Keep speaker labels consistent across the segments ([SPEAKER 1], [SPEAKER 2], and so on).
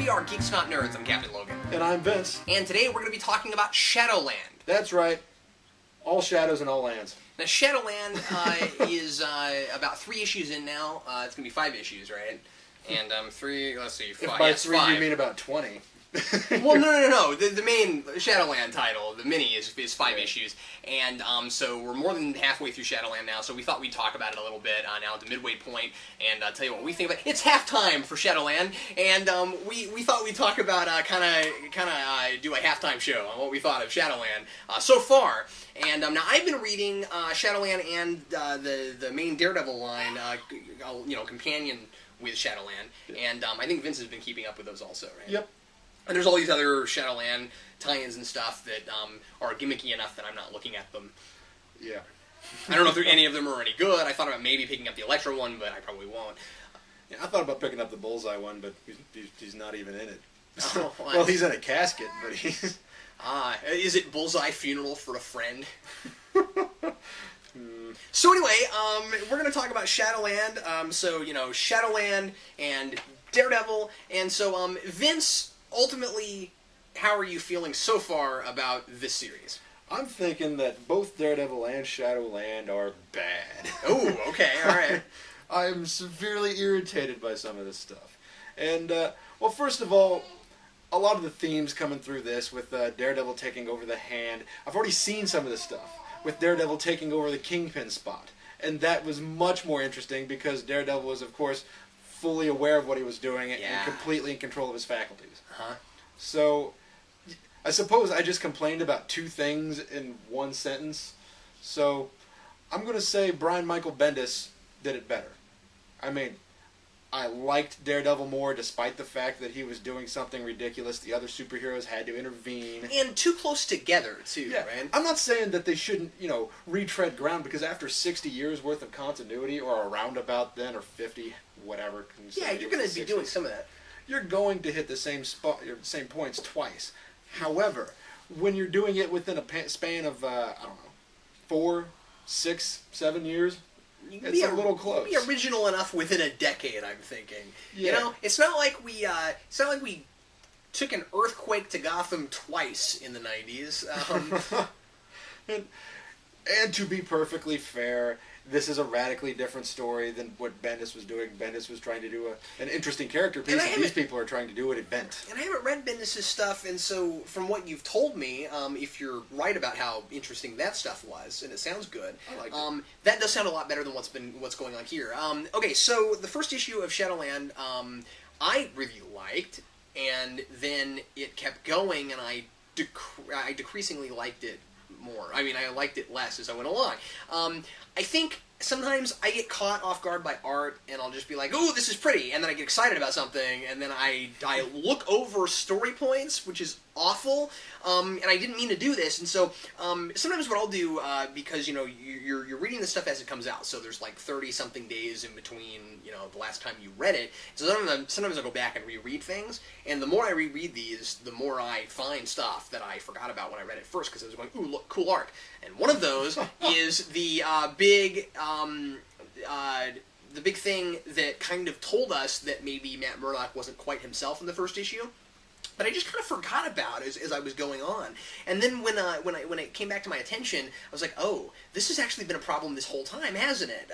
[SPEAKER 1] we are Geeks Not Nerds. I'm Captain Logan.
[SPEAKER 2] And I'm Vince.
[SPEAKER 1] And today we're going to be talking about Shadowland.
[SPEAKER 2] That's right. All shadows and all lands.
[SPEAKER 1] Now, Shadowland is about 3 issues in now. It's going to be 5 issues, right? And 3, let's see, 5.
[SPEAKER 2] If by
[SPEAKER 1] yes,
[SPEAKER 2] 3
[SPEAKER 1] 5.
[SPEAKER 2] you mean about 20.
[SPEAKER 1] Well, no. The main Shadowland title, the mini, is 5 issues. And so we're more than halfway through Shadowland now, so we thought we'd talk about it a little bit now at the midway point and tell you what we think about it. It's halftime for Shadowland, and we thought we'd talk about kind of do a halftime show on what we thought of Shadowland so far. And now I've been reading Shadowland and the main Daredevil line, companion with Shadowland, and I think Vince has been keeping up with those also, right?
[SPEAKER 2] Yep.
[SPEAKER 1] And there's all these other Shadowland tie-ins and stuff that are gimmicky enough that I'm not looking at them.
[SPEAKER 2] Yeah.
[SPEAKER 1] I don't know if any of them are any good. I thought about maybe picking up the Elektra one, but I probably won't.
[SPEAKER 2] Yeah, I thought about picking up the Bullseye one, but he's not even in it.
[SPEAKER 1] Oh,
[SPEAKER 2] well, he's in a casket, but he's...
[SPEAKER 1] Is it Bullseye Funeral for a Friend? So anyway, we're going to talk about Shadowland. Shadowland and Daredevil. And so, Vince, ultimately, how are you feeling so far about this series?
[SPEAKER 2] I'm thinking that both Daredevil and Shadowland are bad.
[SPEAKER 1] Oh, okay, all right.
[SPEAKER 2] I'm severely irritated by some of this stuff. And, well, first of all, a lot of the themes coming through this with Daredevil taking over the Hand. I've already seen some of this stuff with Daredevil taking over the Kingpin spot. And that was much more interesting because Daredevil was, of course, fully aware of what he was doing and completely in control of his faculties. So, I suppose I just complained about 2 things in one sentence. So, I'm going to say Brian Michael Bendis did it better. I mean, I liked Daredevil more despite the fact that he was doing something ridiculous. The other superheroes had to intervene.
[SPEAKER 1] And too close together, too, right?
[SPEAKER 2] I'm not saying that they shouldn't, retread ground, because after 60 years worth of continuity, or around about then, or 50, whatever.
[SPEAKER 1] Yeah, you're going to be doing some of that.
[SPEAKER 2] You're going to hit the same spot, same points twice. However, when you're doing it within a span of, 4, 6, 7 years, it's a little close.
[SPEAKER 1] Be original enough within a decade, I'm thinking.
[SPEAKER 2] Yeah.
[SPEAKER 1] It's not like we took an earthquake to Gotham twice in the 90s.
[SPEAKER 2] And to be perfectly fair, this is a radically different story than what Bendis was doing. Bendis was trying to do an interesting character piece, and these people are trying to do an event. And
[SPEAKER 1] I haven't read Bendis' stuff, and so from what you've told me, if you're right about how interesting that stuff was, and it sounds good,
[SPEAKER 2] I like it.
[SPEAKER 1] That does sound a lot better than what's going on here. Okay, so the first issue of Shadowland, I really liked, and then it kept going, and I decreasingly liked it more. I mean, I liked it less as I went along. I think sometimes I get caught off guard by art, and I'll just be like, "Ooh, this is pretty," and then I get excited about something, and then I look over story points, which is awful, and I didn't mean to do this, and so sometimes what I'll do, because you're reading the stuff as it comes out, so there's like 30-something days in between the last time you read it, so sometimes I'll go back and reread things, and the more I reread these, the more I find stuff that I forgot about when I read it first, because I was going, "Ooh, look, cool art," and one of those is the big thing that kind of told us that maybe Matt Murdock wasn't quite himself in the first issue, but I just kind of forgot about as I was going on. And then when it came back to my attention, I was like, "Oh, this has actually been a problem this whole time, hasn't it?"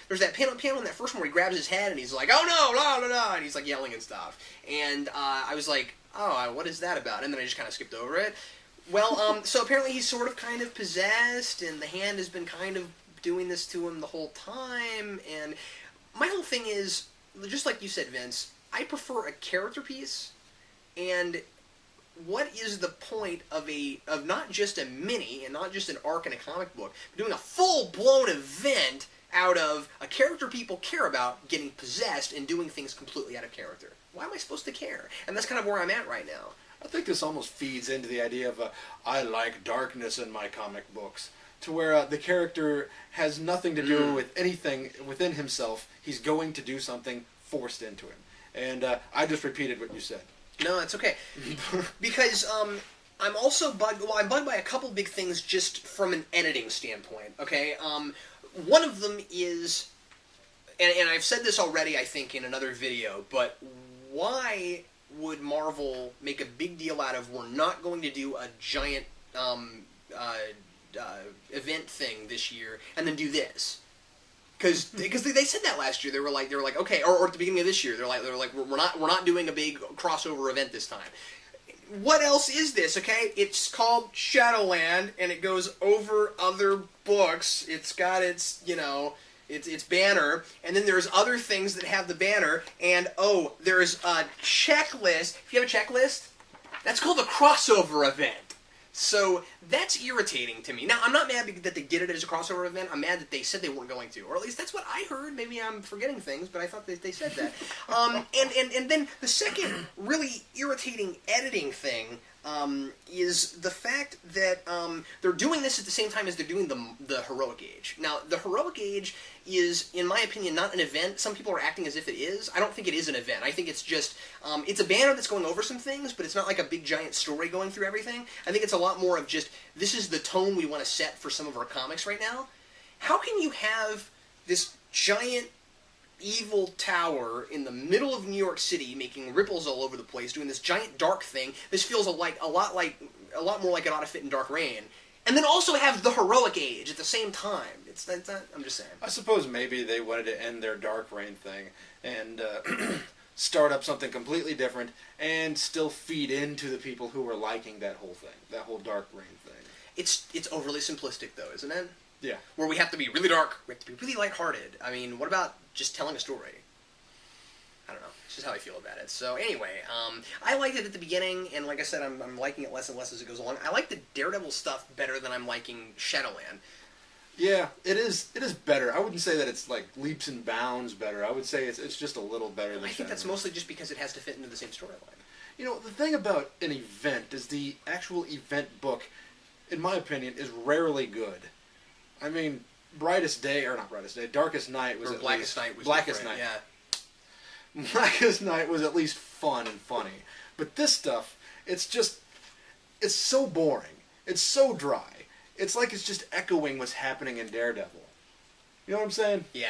[SPEAKER 1] There's that panel in that first one where he grabs his head and he's like, "Oh no, la la la," and he's like yelling and stuff. And I was like, "Oh, what is that about?" And then I just kind of skipped over it. Well, so apparently he's sort of kind of possessed, and the Hand has been kind of doing this to him the whole time, and my whole thing is, just like you said, Vince, I prefer a character piece, and what is the point of not just a mini, and not just an arc in a comic book, but doing a full-blown event out of a character people care about getting possessed and doing things completely out of character? Why am I supposed to care? And that's kind of where I'm at right now.
[SPEAKER 2] I think this almost feeds into the idea of I like darkness in my comic books, to where the character has nothing to do with anything within himself. He's going to do something forced into him. And I just repeated what you said.
[SPEAKER 1] No, that's okay. Because I'm also bugged. Well, I'm bugged by a couple big things just from an editing standpoint. Okay, one of them is, and I've said this already, I think, in another video, but why would Marvel make a big deal out of we're not going to do a giant event thing this year and then do this? Because they said that last year. They were like okay, or at the beginning of this year they're like we're not doing a big crossover event this time. What else is this? Okay, it's called Shadowland and it goes over other books. It's got its its banner, and then there's other things that have the banner, and there's a checklist. If you have a checklist, that's called a crossover event. So that's irritating to me. Now, I'm not mad that they did it as a crossover event. I'm mad that they said they weren't going to, or at least that's what I heard. Maybe I'm forgetting things, but I thought they said that. And then the second really irritating editing thing is the fact that they're doing this at the same time as they're doing the Heroic Age. Now, the Heroic Age is, in my opinion, not an event. Some people are acting as if it is. I don't think it is an event. I think it's just, it's a banner that's going over some things, but it's not like a big giant story going through everything. I think it's a lot more of just, this is the tone we want to set for some of our comics right now. How can you have this giant evil tower in the middle of New York City making ripples all over the place, doing this giant dark thing? This feels a lot more like it ought to fit in Dark Reign. And then also have the Heroic Age at the same time. It's not, I'm just saying.
[SPEAKER 2] I suppose maybe they wanted to end their Dark Reign thing and start up something completely different and still feed into the people who were liking that whole thing, that whole Dark Reign thing.
[SPEAKER 1] It's overly simplistic, though, isn't it?
[SPEAKER 2] Yeah.
[SPEAKER 1] Where we have to be really dark, we have to be really lighthearted. I mean, what about just telling a story? I don't know. It's just how I feel about it. So anyway, I liked it at the beginning, and like I said, I'm liking it less and less as it goes along. I like the Daredevil stuff better than I'm liking Shadowland.
[SPEAKER 2] Yeah, it is better. I wouldn't say that it's like leaps and bounds better. I would say it's just a little better than Shadowland.
[SPEAKER 1] I think that's mostly just because it has to fit into the same storyline.
[SPEAKER 2] You know, the thing about an event is the actual event book, in my opinion, is rarely good. I mean, Darkest Night was
[SPEAKER 1] Blackest Night was
[SPEAKER 2] Blackest
[SPEAKER 1] different,
[SPEAKER 2] Night.
[SPEAKER 1] yeah.
[SPEAKER 2] Blackest Night was at least fun and funny. But this stuff, it's so boring. It's so dry. It's like it's just echoing what's happening in Daredevil. You know what I'm saying?
[SPEAKER 1] Yeah.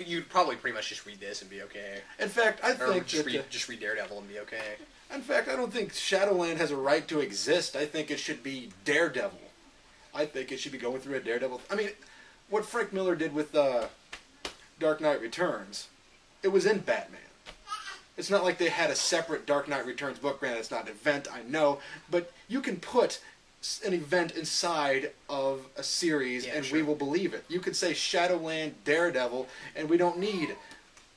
[SPEAKER 1] You'd probably pretty much just read this and be okay.
[SPEAKER 2] In fact, I think
[SPEAKER 1] just read Daredevil and be okay.
[SPEAKER 2] In fact, I don't think Shadowland has a right to exist. I think it should be Daredevil. I think it should be going through a Daredevil. I mean, what Frank Miller did with Dark Knight Returns, it was in Batman. It's not like they had a separate Dark Knight Returns book. Granted, it's not an event, I know, but you can put an event inside of a series and sure, we will believe it. You could say Shadowland, Daredevil, and we don't need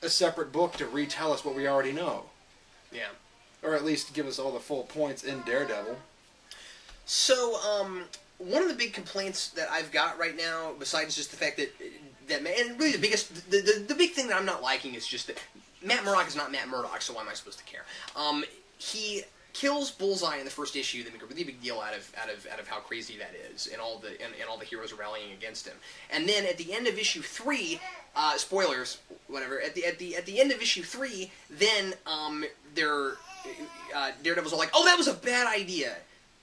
[SPEAKER 2] a separate book to retell us what we already know.
[SPEAKER 1] Yeah.
[SPEAKER 2] Or at least give us all the full points in Daredevil.
[SPEAKER 1] So, one of the big complaints that I've got right now, besides just the fact that and really the big thing that I'm not liking is just that Matt Murdock is not Matt Murdock, so why am I supposed to care? He kills Bullseye in the first issue. They make a really big deal out of how crazy that is, and all the heroes are rallying against him. And then at the end of issue 3, spoilers, whatever. At the end of issue 3, then Daredevil's all like, "Oh, that was a bad idea.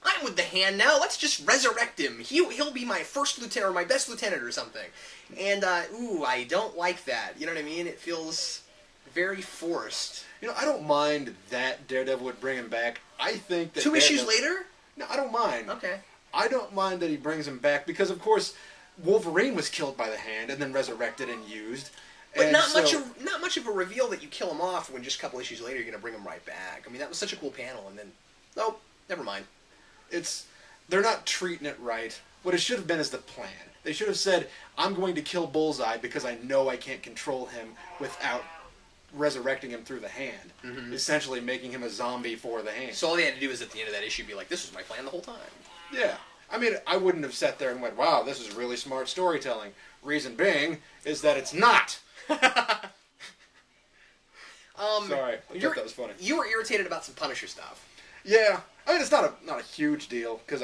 [SPEAKER 1] I'm with the Hand now. Let's just resurrect him. He'll be my first lieutenant or my best lieutenant or something." And I don't like that. You know what I mean? It feels very forced.
[SPEAKER 2] You know, I don't mind that Daredevil would bring him back. I think that
[SPEAKER 1] 2 issues later?
[SPEAKER 2] No, I don't mind.
[SPEAKER 1] Okay.
[SPEAKER 2] I don't mind that he brings him back because, of course, Wolverine was killed by the Hand and then resurrected and used.
[SPEAKER 1] But not much of a reveal that you kill him off when just a couple issues later you're going to bring him right back. I mean, that was such a cool panel, and then nope, never mind.
[SPEAKER 2] They're not treating it right. What it should have been is the plan. They should have said, "I'm going to kill Bullseye because I know I can't control him without resurrecting him through the Hand." Mm-hmm. Essentially making him a zombie for the Hand.
[SPEAKER 1] So all they had to do is at the end of that issue be like, "This was my plan the whole time."
[SPEAKER 2] Yeah. I mean, I wouldn't have sat there and went, "Wow, this is really smart storytelling." Reason being is that it's not. Sorry, I thought that was funny.
[SPEAKER 1] You were irritated about some Punisher stuff.
[SPEAKER 2] Yeah. I mean, it's not a huge deal, because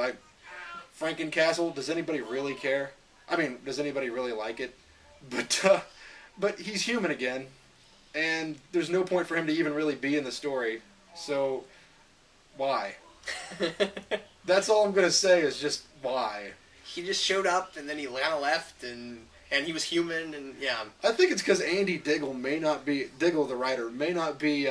[SPEAKER 2] Frankencastle, does anybody really care? I mean, does anybody really like it? But he's human again, and there's no point for him to even really be in the story, so why? That's all I'm going to say is just why.
[SPEAKER 1] He just showed up, and then he kind of left, and he was human, and yeah.
[SPEAKER 2] I think it's because Andy Diggle the writer, may not be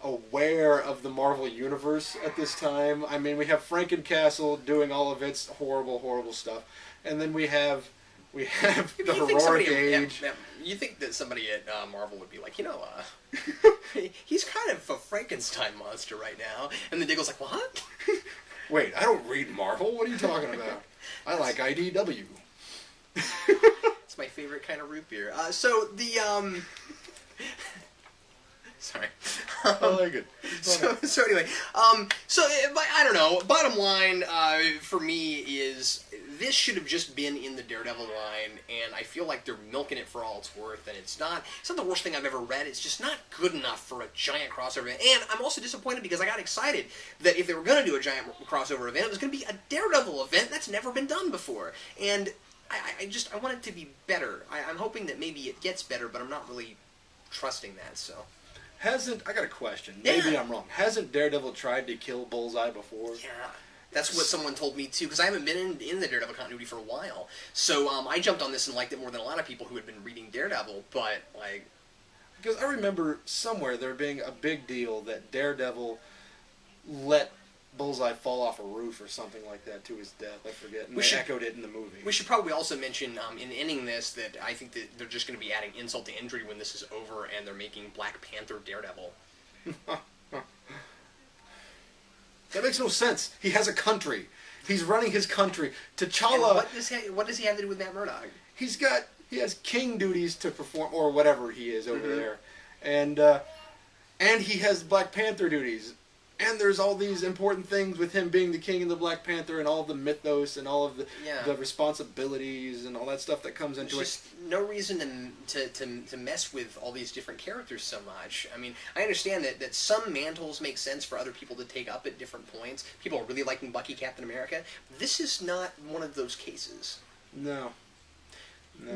[SPEAKER 2] aware of the Marvel Universe at this time. I mean, we have Frankencastle doing all of its horrible, horrible stuff. And then we have the heroic age.
[SPEAKER 1] You think that somebody at Marvel would be like, he's kind of a Frankenstein monster right now. And then Diggle's like, what?
[SPEAKER 2] Wait, I don't read Marvel. What are you talking about? I like IDW.
[SPEAKER 1] It's my favorite kind of root beer. So sorry.
[SPEAKER 2] I like it.
[SPEAKER 1] So anyway, I don't know. Bottom line for me is this should have just been in the Daredevil line, and I feel like they're milking it for all it's worth. And it's not the worst thing I've ever read. It's just not good enough for a giant crossover event. And I'm also disappointed because I got excited that if they were going to do a giant crossover event, it was going to be a Daredevil event that's never been done before. And I want it to be better. I'm hoping that maybe it gets better, but I'm not really trusting that. So.
[SPEAKER 2] I got a question. Maybe I'm wrong. Hasn't Daredevil tried to kill Bullseye before?
[SPEAKER 1] Yeah. That's what someone told me, too, because I haven't been in the Daredevil continuity for a while. So I jumped on this and liked it more than a lot of people who had been reading Daredevil, but, like...
[SPEAKER 2] Because I remember somewhere there being a big deal that Daredevil let Bullseye fall off a roof or something like that to his death. I forget. And they echoed it in the movie. We
[SPEAKER 1] should probably also mention, in ending this, that I think that they're just going to be adding insult to injury when this is over and they're making Black Panther Daredevil.
[SPEAKER 2] That makes no sense. He has a country. He's running his country. T'Challa...
[SPEAKER 1] And what does he have to do with Matt Murdock?
[SPEAKER 2] He has king duties to perform, or whatever he is over there. And he has Black Panther duties. And there's all these important things with him being the king of the Black Panther and all of the mythos and all of the responsibilities and all that stuff that comes into
[SPEAKER 1] There's just no reason to mess with all these different characters so much. I mean, I understand that some mantles make sense for other people to take up at different points. People are really liking Bucky, Captain America. This is not one of those cases.
[SPEAKER 2] No.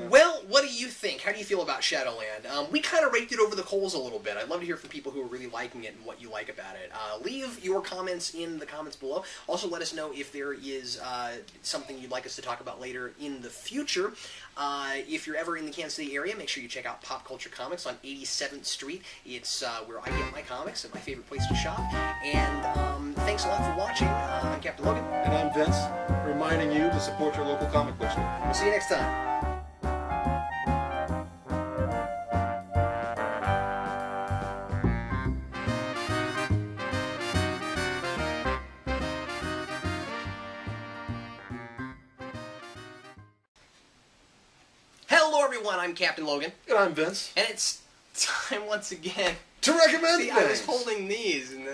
[SPEAKER 1] Well, what do you think? How do you feel about Shadowland? We kind of raked it over the coals a little bit. I'd love to hear from people who are really liking it and what you like about it. Leave your comments in the comments below. Also, let us know if there is something you'd like us to talk about later in the future. If you're ever in the Kansas City area, make sure you check out Pop Culture Comics on 87th Street. It's where I get my comics and my favorite place to shop. And thanks a lot for watching. I'm Captain Logan.
[SPEAKER 2] And I'm Vince, reminding you to support your local comic book store.
[SPEAKER 1] We'll see you next time. Hello everyone, I'm Captain Logan.
[SPEAKER 2] And I'm Vince.
[SPEAKER 1] And it's time once again
[SPEAKER 2] to recommend
[SPEAKER 1] See,
[SPEAKER 2] things.
[SPEAKER 1] I was holding these and then